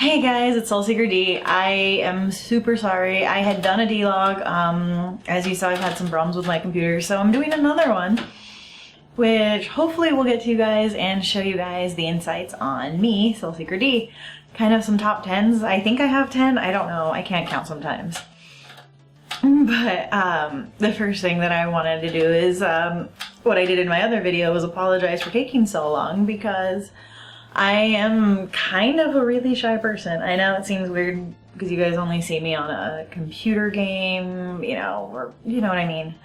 Hey guys, it's SoulseekerDi. I am super sorry. I had done a D-log. As you saw, I've had some problems with my computer, so I'm doing another one, which hopefully will get to you guys and show you guys the insights on me, SoulseekerDi. Kind of some top 10s. I think I have 10. I don't know. I can't count sometimes. But the first thing that I wanted to do is what I did in my other video was apologize for taking so long, because I am kind of a really shy person. I know it seems weird because you guys only see me on a computer game, you know, or you know what I mean.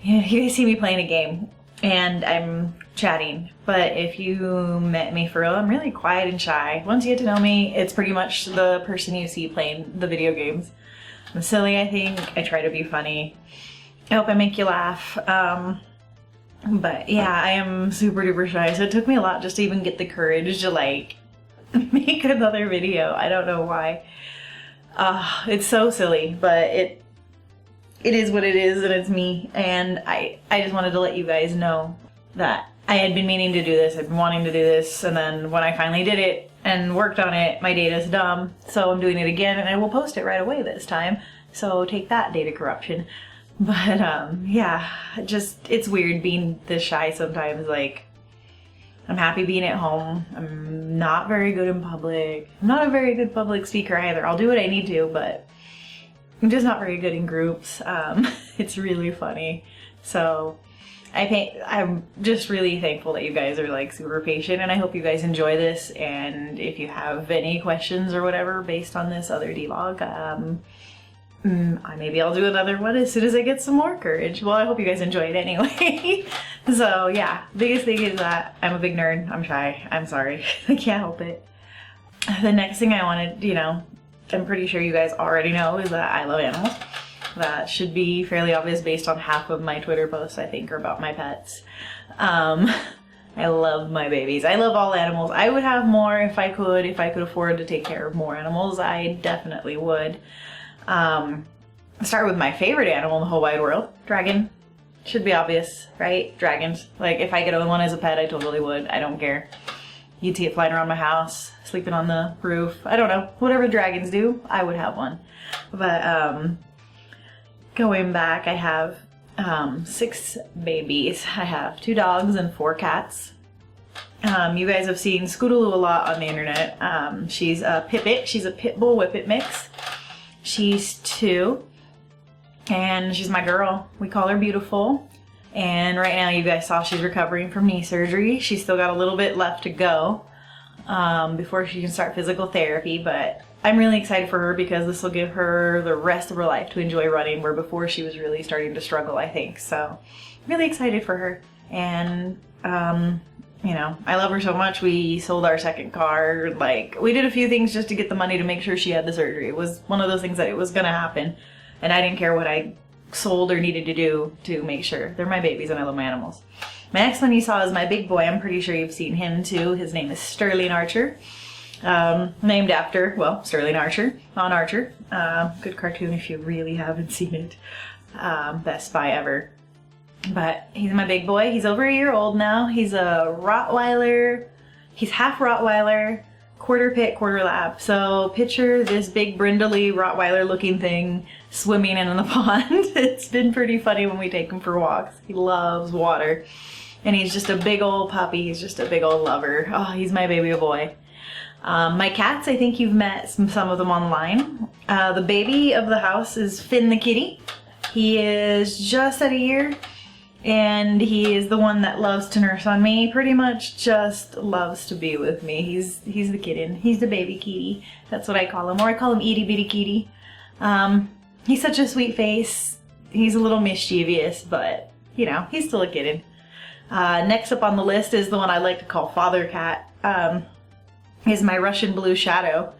You guys see me playing a game and I'm chatting, but if you met me for real, I'm really quiet and shy. Once you get to know me, it's pretty much the person you see playing the video games. I'm silly, I think. I try to be funny. I hope I make you laugh. But yeah, I am super duper shy, so it took me a lot just to even get the courage to like make another video. I don't know why. It's so silly, but it is what it is, and it's me. And I just wanted to let you guys know that I had been meaning to do this. I've been wanting to do this, and then when I finally did it and worked on it, my data's dumb, so I'm doing it again, and I will post it right away this time. So take that, data corruption. But yeah, it's weird being this shy sometimes. Like, I'm happy being at home. I'm not very good in public. I'm not a very good public speaker either. I'll do what I need to, but I'm just not very good in groups. It's really funny. So I'm just really thankful that you guys are like super patient, and I hope you guys enjoy this. And if you have any questions or whatever based on this other D-log, maybe I'll do another one as soon as I get some more courage. Well, I hope you guys enjoy it anyway. So yeah, biggest thing is that I'm a big nerd. I'm shy. I'm sorry. I can't help it. The next thing I wanted, you know, I'm pretty sure you guys already know, is that I love animals. That should be fairly obvious based on half of my Twitter posts, I think, are about my pets. I love my babies. I love all animals. I would have more if I could afford to take care of more animals. I definitely would. Start with my favorite animal in the whole wide world. Dragon. Should be obvious, right? Dragons. Like, if I could own one as a pet, I totally would. I don't care. You'd see it flying around my house, sleeping on the roof. I don't know. Whatever dragons do, I would have one. But, going back, I have 6 babies. I have 2 dogs and 4 cats. You guys have seen Scootaloo a lot on the internet. She's a Pipit. She's a Pit Bull Whippet mix. She's 2, and she's my girl. We call her Beautiful. And right now, you guys saw she's recovering from knee surgery. She's still got a little bit left to go before she can start physical therapy, but I'm really excited for her because this will give her the rest of her life to enjoy running, where before she was really starting to struggle, I think. So really excited for her. And you know, I love her so much. We sold our second car. Like, we did a few things just to get the money to make sure she had the surgery. It was one of those things that it was gonna happen, and I didn't care what I sold or needed to do to make sure. They're my babies and I love my animals. My next one you saw is my big boy. I'm pretty sure you've seen him too. His name is Sterling Archer. Named after, well, Sterling Archer on Archer. Good cartoon if you really haven't seen it. Best spy ever. But he's my big boy. He's over a year old now. He's a Rottweiler. He's half Rottweiler, quarter pit, quarter lab. So picture this big brindly Rottweiler looking thing swimming in the pond. It's been pretty funny when we take him for walks. He loves water. And he's just a big old puppy. He's just a big old lover. Oh, he's my baby boy. My cats, I think you've met some of them online. The baby of the house is Finn the kitty. He is just at a year. And he is the one that loves to nurse on me, pretty much just loves to be with me. He's the kitten. He's the baby kitty. That's what I call him. Or I call him itty bitty kitty. He's such a sweet face. He's a little mischievous, but, you know, he's still a kitten. Next up on the list is the one I like to call Father Cat. Is my Russian Blue Shadow.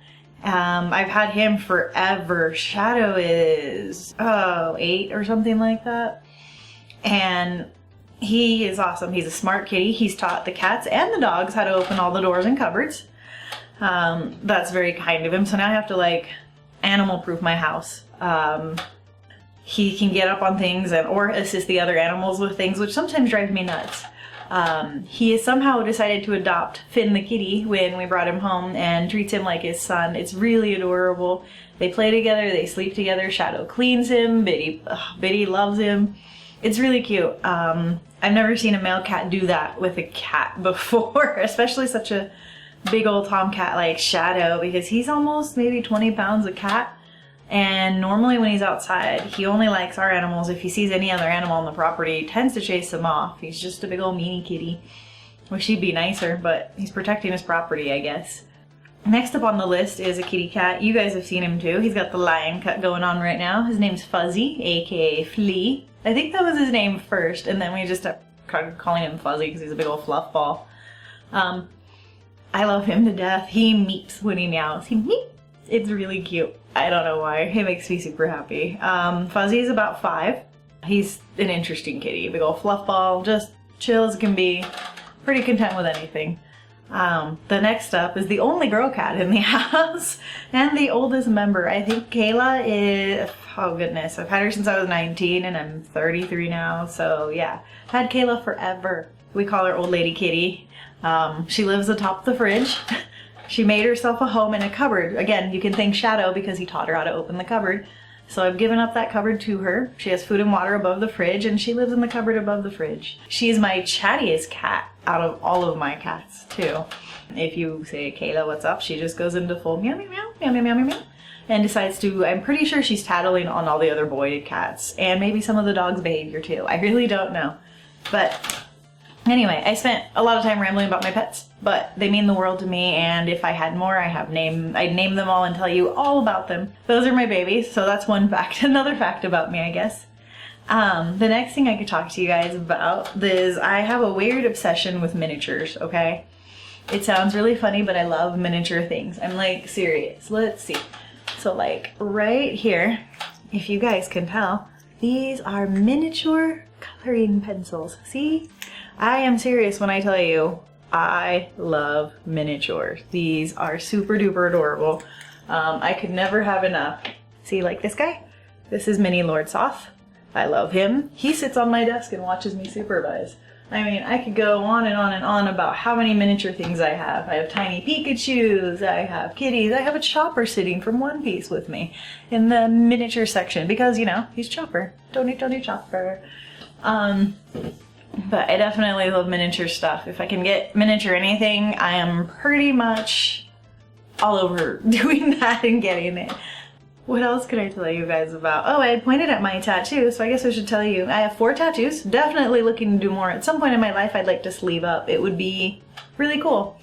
I've had him forever. Shadow is, 8 or something like that. And he is awesome. He's a smart kitty. He's taught the cats and the dogs how to open all the doors and cupboards. That's very kind of him. So now I have to like animal proof my house. He can get up on things or assist the other animals with things, which sometimes drives me nuts. he has somehow decided to adopt Finn the kitty when we brought him home and treats him like his son. It's really adorable. They play together, they sleep together, Shadow cleans him, Biddy loves him. It's really cute. I've never seen a male cat do that with a cat before, especially such a big old tomcat like Shadow, because he's almost maybe 20 pounds a cat. And normally when he's outside, he only likes our animals. If he sees any other animal on the property, he tends to chase them off. He's just a big old meanie kitty. Wish he'd be nicer, but he's protecting his property, I guess. Next up on the list is a kitty cat. You guys have seen him too. He's got the lion cut going on right now. His name's Fuzzy, aka Flea. I think that was his name first, and then we just started calling him Fuzzy because he's a big old fluff ball. I love him to death. He meeps when he meows. He meeps. It's really cute. I don't know why. He makes me super happy. Fuzzy's about 5. He's an interesting kitty. Big old fluff ball, just chill as can be. Pretty content with anything. The next up is the only girl cat in the house and the oldest member. I think Kayla is, oh goodness, I've had her since I was 19 and I'm 33 now. So yeah, I've had Kayla forever. We call her Old Lady Kitty. She lives atop the fridge. She made herself a home in a cupboard. Again, you can thank Shadow because he taught her how to open the cupboard. So I've given up that cupboard to her. She has food and water above the fridge, and she lives in the cupboard above the fridge. She's my chattiest cat out of all of my cats, too. If you say, Kayla, what's up? She just goes into full meow, meow, meow, meow, meow, meow, meow, meow, and decides to, I'm pretty sure she's tattling on all the other boy cats, and maybe some of the dog's behavior, too. I really don't know. But anyway, I spent a lot of time rambling about my pets, but they mean the world to me, and if I had more, I'd name them all and tell you all about them. Those are my babies, so that's one fact. Another fact about me, I guess. The next thing I could talk to you guys about is I have a weird obsession with miniatures, okay? It sounds really funny, but I love miniature things. I'm like serious. Let's see. So like right here, if you guys can tell, these are miniature coloring pencils. See? I am serious when I tell you I love miniatures. These are super duper adorable. I could never have enough. See, like this guy? This is Mini Lord Soth. I love him. He sits on my desk and watches me supervise. I mean, I could go on and on and on about how many miniature things I have. I have tiny Pikachus, I have kitties, I have a Chopper sitting from One Piece with me in the miniature section because, you know, he's Chopper. Don't need Chopper. But I definitely love miniature stuff. If I can get miniature anything, I am pretty much all over doing that and getting it. What else could I tell you guys about? Oh, I had pointed at my tattoo, so I guess I should tell you. I have 4 tattoos. Definitely looking to do more. At some point in my life, I'd like to sleeve up. It would be really cool.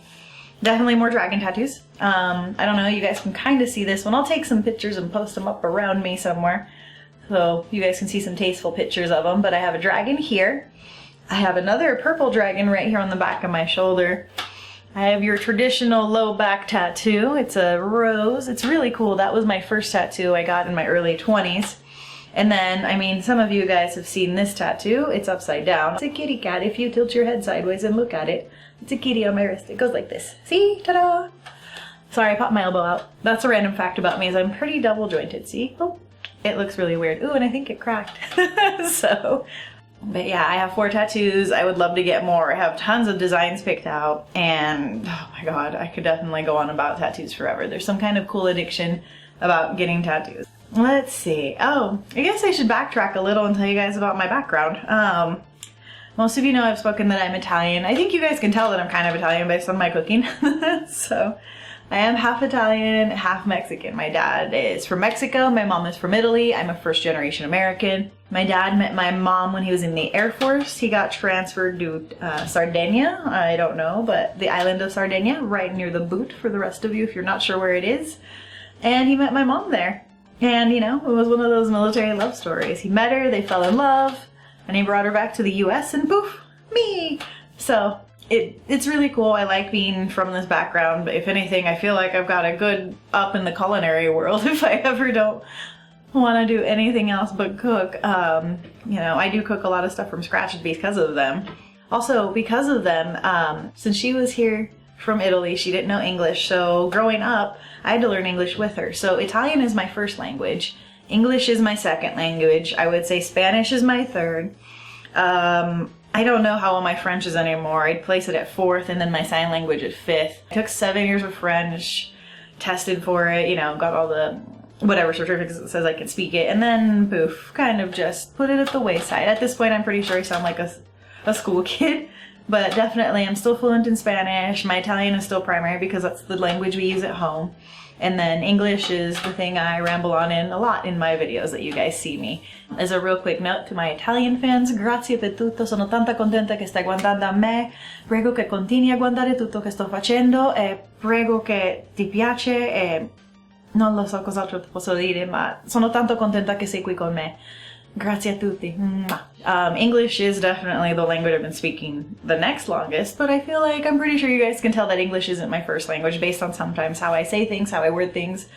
Definitely more dragon tattoos. I don't know, you guys can kind of see this one. I'll take some pictures and post them up around me somewhere, so you guys can see some tasteful pictures of them. But I have a dragon here. I have another purple dragon right here on the back of my shoulder. I have your traditional low back tattoo. It's a rose. It's really cool. That was my first tattoo I got in my early 20s. And then, I mean, some of you guys have seen this tattoo. It's upside down. It's a kitty cat if you tilt your head sideways and look at it. It's a kitty on my wrist. It goes like this. See? Ta-da! Sorry, I popped my elbow out. That's a random fact about me is I'm pretty double jointed. See? Oh, it looks really weird. Ooh, and I think it cracked. So... But yeah, I have 4 tattoos. I would love to get more. I have tons of designs picked out, and oh my god, I could definitely go on about tattoos forever. There's some kind of cool addiction about getting tattoos. Let's see. Oh, I guess I should backtrack a little and tell you guys about my background. Most of you know I've spoken that I'm Italian. I think you guys can tell that I'm kind of Italian based on my cooking. So I am half Italian, half Mexican. My dad is from Mexico. My mom is from Italy. I'm a first-generation American. My dad met my mom when he was in the Air Force. He got transferred to Sardinia. I don't know, but the island of Sardinia, right near the boot for the rest of you if you're not sure where it is. And he met my mom there. And, you know, it was one of those military love stories. He met her, they fell in love, and he brought her back to the US and poof, me! So... It's really cool. I like being from this background, but if anything, I feel like I've got a good up in the culinary world if I ever don't want to do anything else but cook. You know, I do cook a lot of stuff from scratch because of them. Also, because of them, since she was here from Italy, she didn't know English, so growing up, I had to learn English with her. So Italian is my first language. English is my second language. I would say Spanish is my third. I don't know how well my French is anymore. I'd place it at 4th and then my sign language at 5th. I took 7 years of French, tested for it, you know, got all the whatever certificates that says I can speak it, and then poof, kind of just put it at the wayside. At this point, I'm pretty sure I sound like a school kid, but definitely I'm still fluent in Spanish. My Italian is still primary because that's the language we use at home. And then English is the thing I ramble on in a lot in my videos that you guys see me. As a real quick note to my Italian fans, grazie per tutto, sono tanta contenta che stai guardando a me, prego che continui a guardare tutto che sto facendo e prego che ti piace e non lo so cos'altro posso dire, ma sono tanto contenta che sei qui con me. Grazie a tutti. English is definitely the language I've been speaking the next longest, but I feel like I'm pretty sure you guys can tell that English isn't my first language based on sometimes how I say things, how I word things,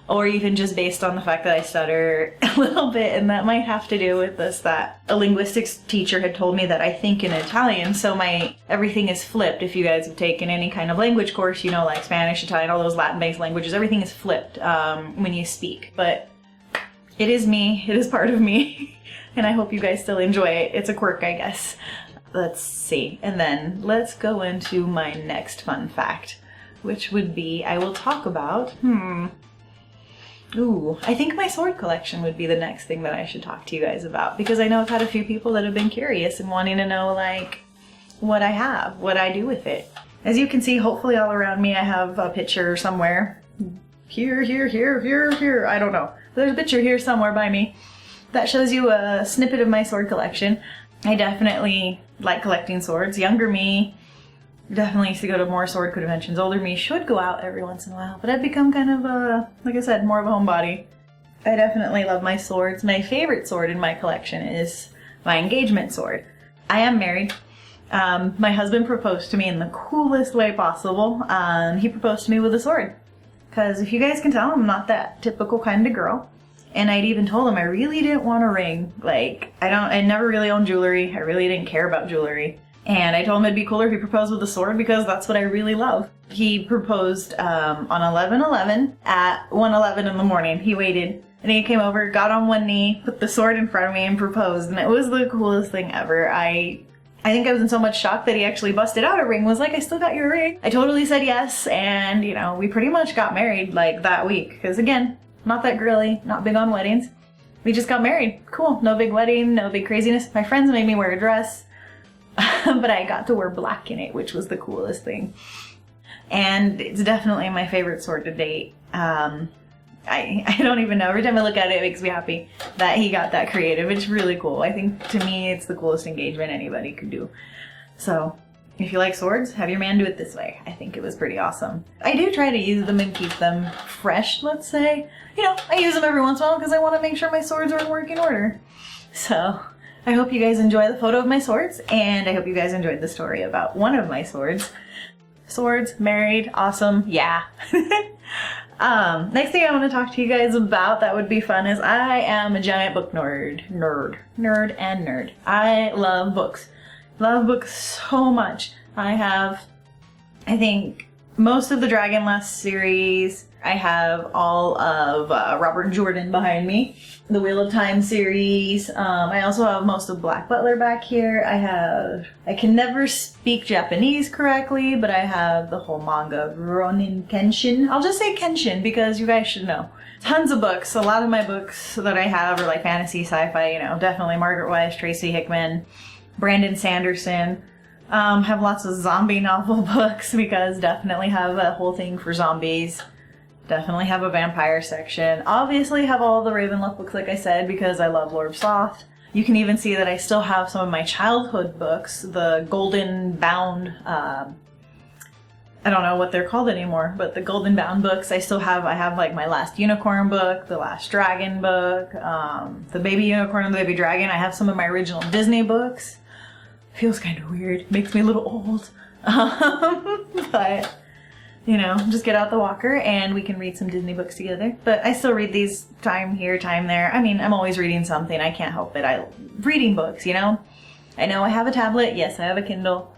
or even just based on the fact that I stutter a little bit, and that might have to do with this, that a linguistics teacher had told me that I think in Italian, so everything is flipped. If you guys have taken any kind of language course, you know, like Spanish, Italian, all those Latin-based languages, everything is flipped when you speak, but it is me, it is part of me, and I hope you guys still enjoy it. It's a quirk, I guess. Let's see, and then let's go into my next fun fact, which would be, I will talk about, I think my sword collection would be the next thing that I should talk to you guys about, because I know I've had a few people that have been curious and wanting to know, like, what I have, what I do with it. As you can see, hopefully all around me I have a picture somewhere. Here, I don't know. There's a picture here somewhere by me that shows you a snippet of my sword collection. I definitely like collecting swords. Younger me definitely used to go to more sword conventions. Older me should go out every once in a while, but I've become kind of like I said, more of a homebody. I definitely love my swords. My favorite sword in my collection is my engagement sword. I am married. My husband proposed to me in the coolest way possible. He proposed to me with a sword. Because if you guys can tell, I'm not that typical kind of girl. And I'd even told him I really didn't want a ring. Like, I never really owned jewelry. I really didn't care about jewelry. And I told him it'd be cooler if he proposed with a sword because that's what I really love. He proposed on 11/11 at 1:11 in the morning. He waited and he came over, got on one knee, put the sword in front of me and proposed. And it was the coolest thing ever. I think I was in so much shock that he actually busted out a ring, was like, I still got your ring. I totally said yes, and, you know, we pretty much got married, like, that week. Because, again, not that girly, not big on weddings. We just got married. Cool. No big wedding, no big craziness. My friends made me wear a dress, but I got to wear black in it, which was the coolest thing. And it's definitely my favorite sword to date. I don't even know. Every time I look at it, it makes me happy that he got that creative. It's really cool. I think, to me, it's the coolest engagement anybody could do. So, if you like swords, have your man do it this way. I think it was pretty awesome. I do try to use them and keep them fresh, let's say. You know, I use them every once in a while because I want to make sure my swords are in working order. So, I hope you guys enjoy the photo of my swords, and I hope you guys enjoyed the story about one of my swords. Swords, married, awesome, yeah. Next thing I want to talk to you guys about that would be fun is I am a giant book nerd. I love books. Love books so much. I have, I think, most of the Dragonlance series. I have all of Robert Jordan behind me. The Wheel of Time series. I also have most of Black Butler back here. I can never speak Japanese correctly, but I have the whole manga of Ronin Kenshin. I'll just say Kenshin because you guys should know. Tons of books. A lot of my books that I have are like fantasy, sci-fi, you know, definitely Margaret Weis, Tracy Hickman, Brandon Sanderson. Have lots of zombie novel books because definitely have a whole thing for zombies. Definitely have a vampire section. Obviously have all the Ravenloft books, like I said, because I love Lord of Sloth. You can even see that I still have some of my childhood books, the golden bound, I don't know what they're called anymore, but the golden bound books I still have. I have like my Last Unicorn book, the Last Dragon book, the Baby Unicorn and the Baby Dragon. I have some of my original Disney books. Feels kind of weird, makes me a little old, but you know, just get out the walker and we can read some Disney books together. But I still read these time here, time there. I mean, I'm always reading something. I can't help it. Reading books, you know? I know I have a tablet. Yes, I have a Kindle.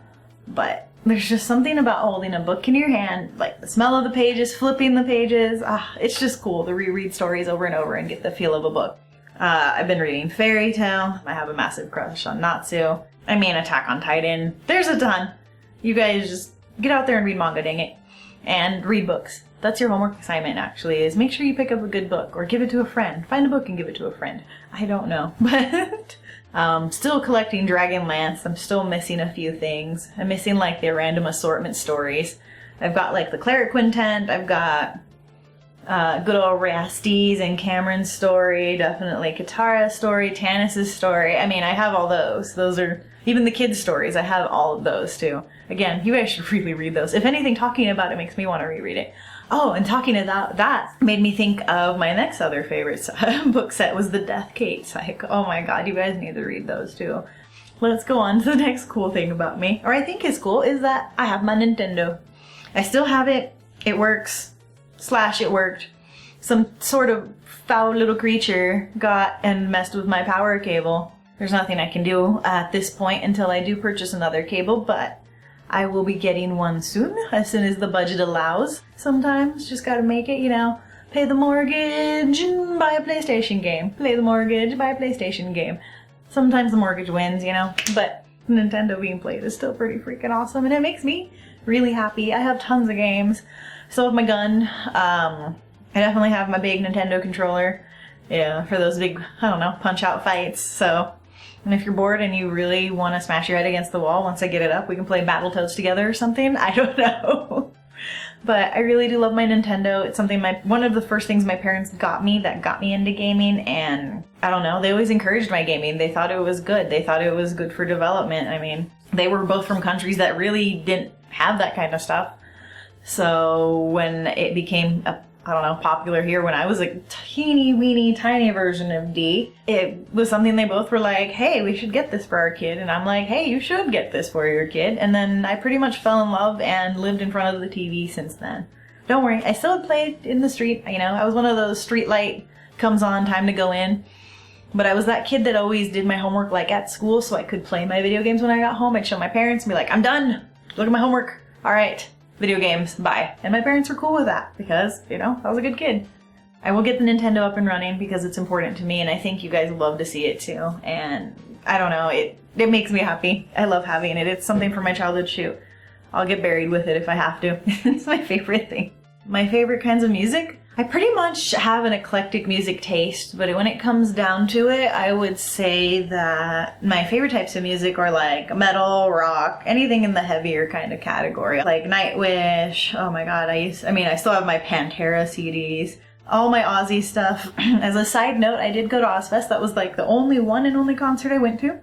But there's just something about holding a book in your hand, like the smell of the pages, flipping the pages. It's just cool to reread stories over and over and get the feel of a book. I've been reading Fairy Tale. I have a massive crush on Natsu. I mean, Attack on Titan. There's a ton. You guys just get out there and read manga, dang it. And read books. That's your homework assignment, actually, is make sure you pick up a good book or give it to a friend. Find a book and give it to a friend. I don't know, but still collecting Dragonlance. I'm still missing a few things. I'm missing like the random assortment stories. I've got like the Cleric Quintet. I've got good old Rasties and Cameron's story. Definitely Catharciss story, Tannis' story. I mean, I have all those. Those are even the kids' stories. I have all of those too. Again, you guys should really read those. If anything, talking about it makes me want to reread it. Oh, and talking about that made me think of my next other favorite book set was the Death Kate Psych. Oh my god, you guys need to read those too. Let's go on to the next cool thing about me, or I think is cool, is that I have my Nintendo. I still have it. It works. / it worked. Some sort of foul little creature got and messed with my power cable. There's nothing I can do at this point until I do purchase another cable, but I will be getting one soon as the budget allows. Sometimes just gotta make it, you know, pay the mortgage and buy a PlayStation game. Pay the mortgage, buy a PlayStation game. Sometimes the mortgage wins, you know, but Nintendo being played is still pretty freaking awesome, and it makes me really happy. I have tons of games. Still have my gun. I definitely have my big Nintendo controller. Yeah, for those big, I don't know, punch-out fights. So, and if you're bored and you really want to smash your head against the wall, once I get it up, we can play Battletoads together or something. I don't know. But I really do love my Nintendo. It's something one of the first things my parents got me that got me into gaming, and I don't know, they always encouraged my gaming. They thought it was good. They thought it was good for development. I mean, they were both from countries that really didn't have that kind of stuff. So when it became popular here, when I was a teeny weeny tiny version of D, it was something they both were like, hey, we should get this for our kid. And I'm like, hey, you should get this for your kid. And then I pretty much fell in love and lived in front of the TV since then. Don't worry, I still played in the street. You know, I was one of those street light comes on, time to go in. But I was that kid that always did my homework like at school so I could play my video games when I got home. I'd show my parents and be like, I'm done. Look at my homework. All right. Video games, bye. And my parents were cool with that because, you know, I was a good kid. I will get the Nintendo up and running because it's important to me, and I think you guys love to see it too. And I don't know, it makes me happy. I love having it. It's something from my childhood. Shoot, I'll get buried with it if I have to. It's my favorite thing. My favorite kinds of music? I pretty much have an eclectic music taste, but when it comes down to it, I would say that my favorite types of music are like metal, rock, anything in the heavier kind of category. Like Nightwish, oh my god, I still have my Pantera CDs, all my Aussie stuff. As a side note, I did go to Ozfest. That was like the only one and only concert I went to.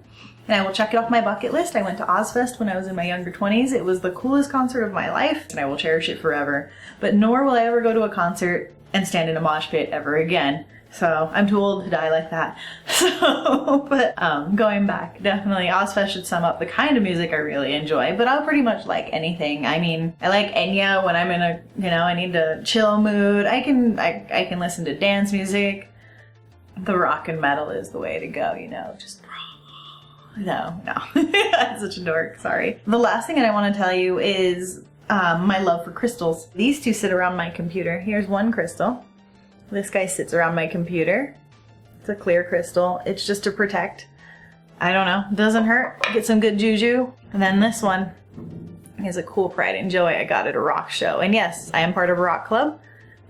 And I will check it off my bucket list. I went to Ozfest when I was in my younger 20s. It was the coolest concert of my life, and I will cherish it forever. But nor will I ever go to a concert and stand in a mosh pit ever again. So I'm too old to die like that. So, but going back, definitely Ozfest should sum up the kind of music I really enjoy, but I'll pretty much like anything. I mean, I like Enya when I'm in a, you know, I need a chill mood. I can listen to dance music. The rock and metal is the way to go, you know, just no. I'm such a dork, sorry. The last thing that I want to tell you is my love for crystals. These two sit around my computer. Here's one crystal. This guy sits around my computer. It's a clear crystal. It's just to protect. I don't know. Doesn't hurt. Get some good juju. And then this one is a cool pride and joy I got at a rock show. And yes, I am part of a rock club,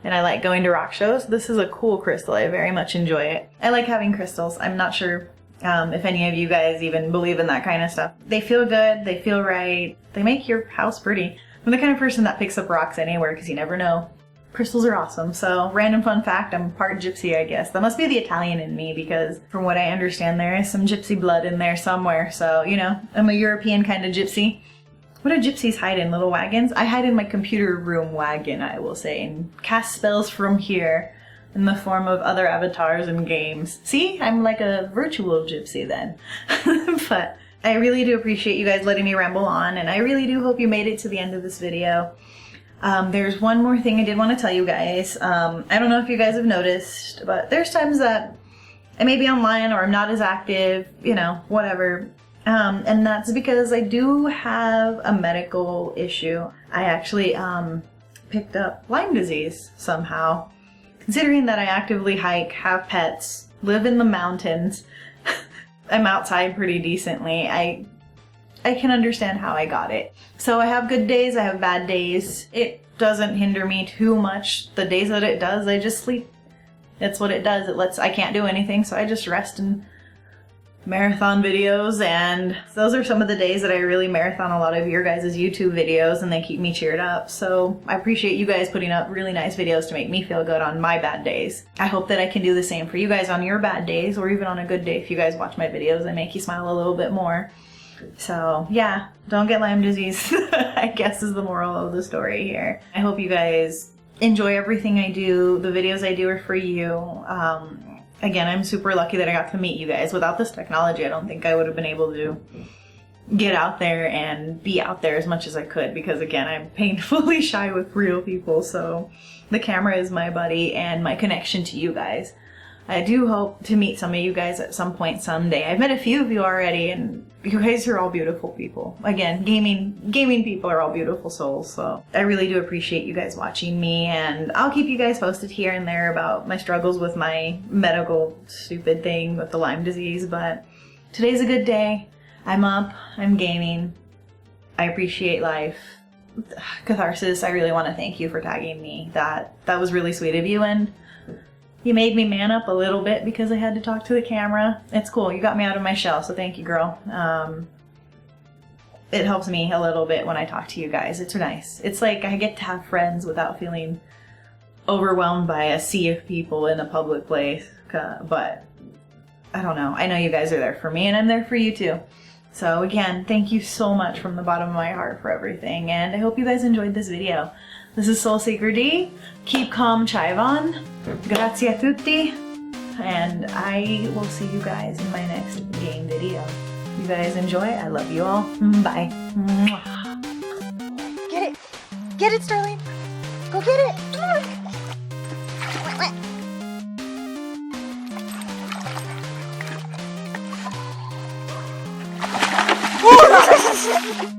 and I like going to rock shows. This is a cool crystal. I very much enjoy it. I like having crystals. I'm not sure if any of you guys even believe in that kind of stuff. They feel good. They feel right. They make your house pretty. I'm the kind of person that picks up rocks anywhere because you never know. Crystals are awesome. So, random fun fact, I'm part gypsy, I guess. That must be the Italian in me because from what I understand, there is some gypsy blood in there somewhere. So, you know, I'm a European kind of gypsy. What do gypsies hide in? Little wagons? I hide in my computer room wagon, I will say, and cast spells from here in the form of other avatars and games. See? I'm like a virtual gypsy then. But I really do appreciate you guys letting me ramble on, and I really do hope you made it to the end of this video. There's one more thing I did want to tell you guys. I don't know if you guys have noticed, but there's times that I may be online or I'm not as active, you know, whatever. And that's because I do have a medical issue. I actually picked up Lyme disease somehow. Considering that I actively hike, have pets, live in the mountains, I'm outside pretty decently, I I can understand how I got it. So I have good days, I have bad days. It doesn't hinder me too much. The days that it does, I just sleep. That's what it does. I can't do anything, so I just rest and marathon videos, and those are some of the days that I really marathon a lot of your guys' YouTube videos, and they keep me cheered up. So I appreciate you guys putting up really nice videos to make me feel good on my bad days. I hope that I can do the same for you guys on your bad days, or even on a good day if you guys watch my videos and make you smile a little bit more. So yeah, don't get Lyme disease, I guess is the moral of the story here. I hope you guys enjoy everything I do. The videos I do are for you. Again, I'm super lucky that I got to meet you guys. Without this technology, I don't think I would have been able to get out there and be out there as much as I could, because again, I'm painfully shy with real people, so the camera is my buddy and my connection to you guys. I do hope to meet some of you guys at some point someday. I've met a few of you already, and you guys are all beautiful people. Again, gaming people are all beautiful souls, so I really do appreciate you guys watching me, and I'll keep you guys posted here and there about my struggles with my medical stupid thing with the Lyme disease, but today's a good day. I'm up, I'm gaming, I appreciate life. Catharciss, I really want to thank you for tagging me. That was really sweet of you, and you made me man up a little bit because I had to talk to the camera. It's cool. You got me out of my shell, so thank you, girl. It helps me a little bit when I talk to you guys. It's nice. It's like I get to have friends without feeling overwhelmed by a sea of people in a public place. But I don't know. I know you guys are there for me, and I'm there for you too. So again, thank you so much from the bottom of my heart for everything, and I hope you guys enjoyed this video. This is SoulseekerDi. Keep calm, Chaivan. Grazie a tutti. And I will see you guys in my next game video. You guys enjoy. I love you all. Bye. Muah. Get it. Get it, Sterling. Go get it. Oh,